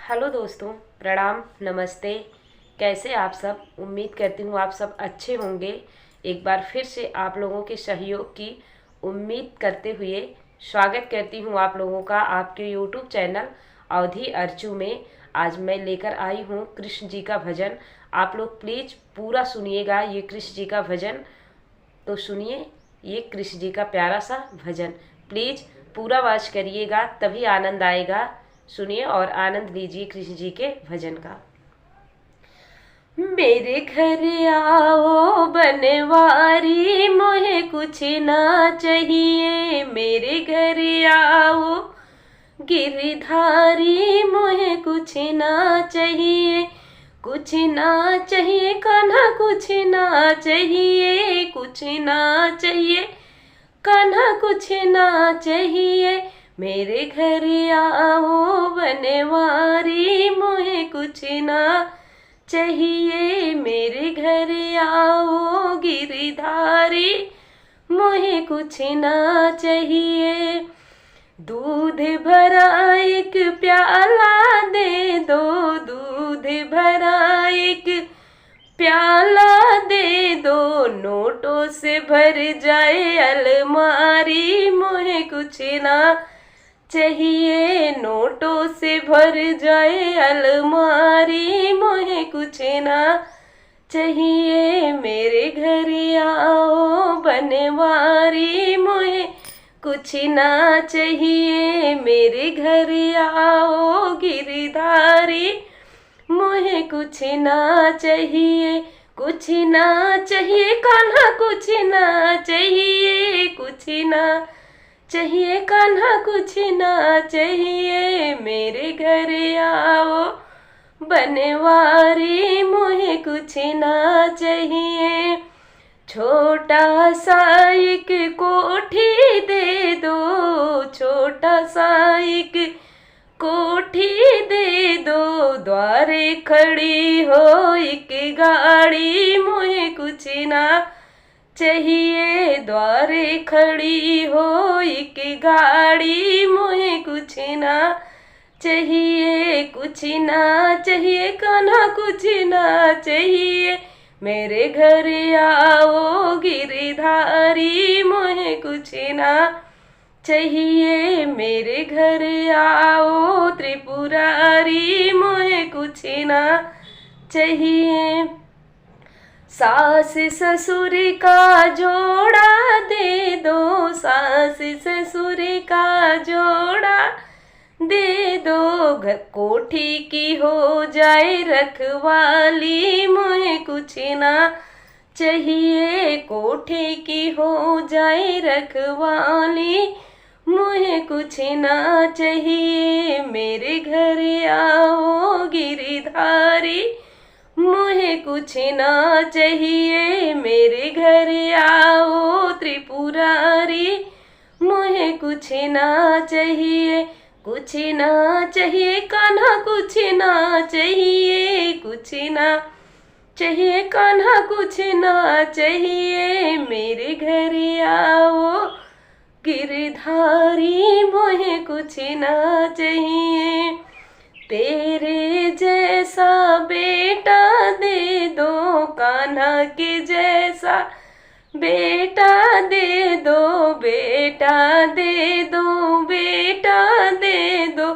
Hello दोस्तों, प्रणाम, नमस्ते। कैसे आप सब? उम्मीद करती हूँ आप सब अच्छे होंगे। एक बार फिर से आप लोगों के सहयोग की उम्मीद करते हुए स्वागत करती हूँ आप लोगों का आपके यूट्यूब चैनल अवधि अर्चू में। आज मैं लेकर आई हूँ कृष्ण जी का भजन। आप लोग प्लीज़ पूरा सुनिएगा ये कृष्ण जी का भजन। तो सुनिए ये कृष्ण जी का प्यारा सा भजन। प्लीज़ पूरा वाच करिएगा, तभी आनंद आएगा। सुनिए और आनंद लीजिए कृष्ण जी के भजन का। मेरे घर आओ बनवारी, मोहे कुछ ना चाहिए। मेरे घर आओ गिरधारी, मोहे कुछ ना चाहिए। कुछ ना चाहिए कान्हा, कुछ ना चाहिए। कुछ ना चाहिए कान्हा, कुछ ना चाहिए। मेरे घर आओ बनवारी, मोहे कुछ ना चाहिए। मेरे घर आओ गिरधारी, मोहे कुछ ना चाहिए। दूध भरा एक प्याला दे दो, दूध भरा एक प्याला दे दो। नोटों से भर जाए अलमारी, मोहे कुछ ना चाहिए। नोटों से भर जाए अलमारी, मोहे कुछ ना चाहिए। मेरे घर आओ बनवारी, मोहे कुछ ना चाहिए। मेरे घर आओ गिरधारी, मोहे कुछ ना चाहिए। कुछ ना चाहिए कान्हा, कुछ ना चाहिए। कुछ ना चाहिए कान्हा, कुछ ना चाहिए। मेरे घर आओ बनवारी, मोहे कुछ ना चाहिए। छोटा सा एक कोठी दे दो, छोटा सा एक कोठी दे दो। द्वारे खड़ी हो एक गाड़ी, मोहे कुछ ना चाहिए। द्वारे खड़ी हो एक गाड़ी, मोहे कुछ ना चाहिए। कुछ ना चाहिए कान्हा, कुछ ना चाहिए। मेरे घर आओ गिरधारी, मोहे कुछ ना चाहिए। मेरे घर आओ त्रिपुरारी, मोहे कुछ ना चाहिए। सास ससुर का जोड़ा दे दो, सास ससुर का जोड़ा दे दो। घर कोठी की हो जाए रखवाली, मोहे कुछ ना चाहिए। कोठी की हो जाए रखवाली, मोहे कुछ ना चाहिए। मेरे घर आओ गिरधारी, मोहे कुछ ना चाहिए। मेरे घर आओ त्रिपुरारी, मोहे कुछ ना चाहिए। कुछ ना चाहिए कान्हा, कुछ ना चाहिए। कुछ ना चाहिए कान्हा, कुछ ना चाहिए। मेरे घर आओ गिरधारी, मोहे कुछ ना चाहिए। तेरे जैसा बेटा दे दो, कान्हा के जैसा बेटा दे दो। बेटा दे दो, बेटा दे दो।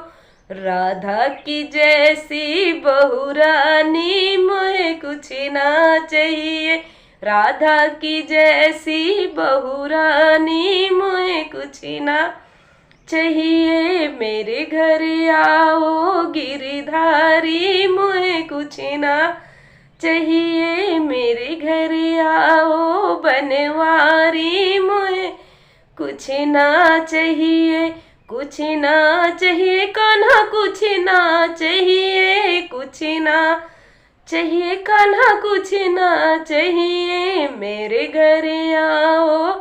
राधा की जैसी बहुरानी, मोहे कुछ ना चाहिए। राधा की जैसी बहुरानी, मोहे कुछ ना चाहिए। मेरे घर आओ गिरधारी, मोहे कुछ ना चाहिए। मेरे घर आओ बनवारी, मोहे कुछ ना चाहिए। कुछ ना चाहिए कान्हा, कुछ ना चाहिए। कुछ ना चाहिए कान्हा, कुछ ना चाहिए। मेरे घर आओ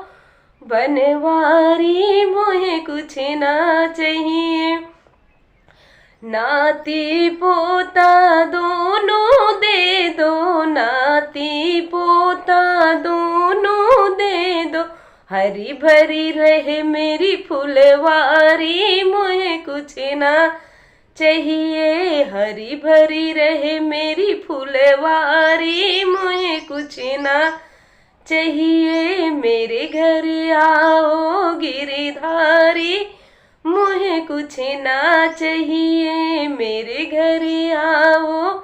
बनवारी, मोहे कुछ ना चाहिए। नाती पोता दोनों दे दो, नाती पोता दोनों दे दो। हरी भरी रहे मेरी फुलवारी, मोहे कुछ ना चाहिए। हरी भरी रहे मेरी फुलवारी, मुझे कुछ ना चाहिए मेरे घर आओ गिरधारी, मुझे कुछ ना चाहिए मेरे घर आओ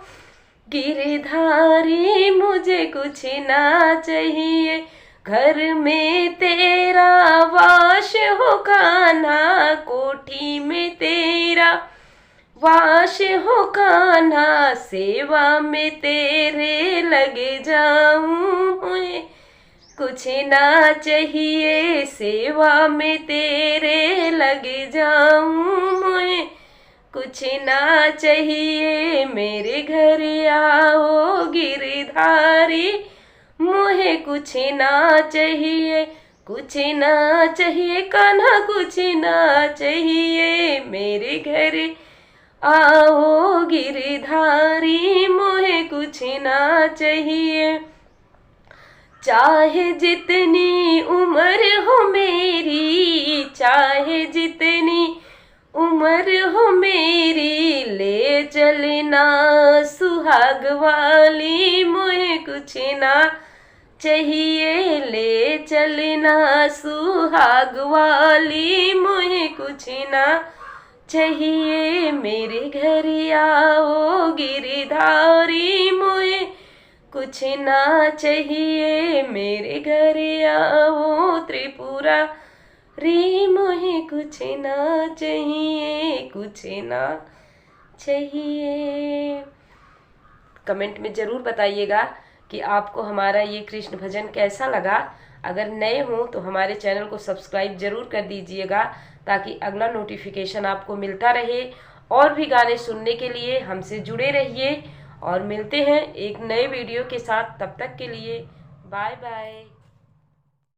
गिरधारी, मुझे कुछ ना चाहिए घर में तेरा वास हो कान्हा, कोठी में तेरा वास हो कान्हा, सेवा में तेरे लगे जाऊं, मुझे कुछ ना चाहिए सेवा में तेरे लगे जाऊं, मुझे कुछ ना चाहिए मेरे घर आओ गिरधारी, मुझे कुछ ना चाहिए, कुछ ना चाहिए कान्हा, कुछ ना चाहिए मेरे घर आओ गिरधारी, मुझे कुछ ना चाहिए। चाहे जितनी उम्र हो मेरी, चाहे जितनी उम्र हो मेरी, ले चलना सुहाग वाली, मुझे कुछ ना चाहिए ले चलना सुहाग वाली, मुझे कुछ ना चाहिए मेरे घर आओ गिरधारी, मुझे कुछ ना चाहिए मेरे घर आओ त्रिपुरारी, मुझे कुछ ना चाहिए, कुछ ना चाहिए। कमेंट में ज़रूर बताइएगा कि आपको हमारा ये कृष्ण भजन कैसा लगा। अगर नए हों तो हमारे चैनल को सब्सक्राइब जरूर कर दीजिएगा ताकि अगला नोटिफिकेशन आपको मिलता रहे। और भी गाने सुनने के लिए हमसे जुड़े रहिए और मिलते हैं एक नए वीडियो के साथ। तब तक के लिए बाय बाय।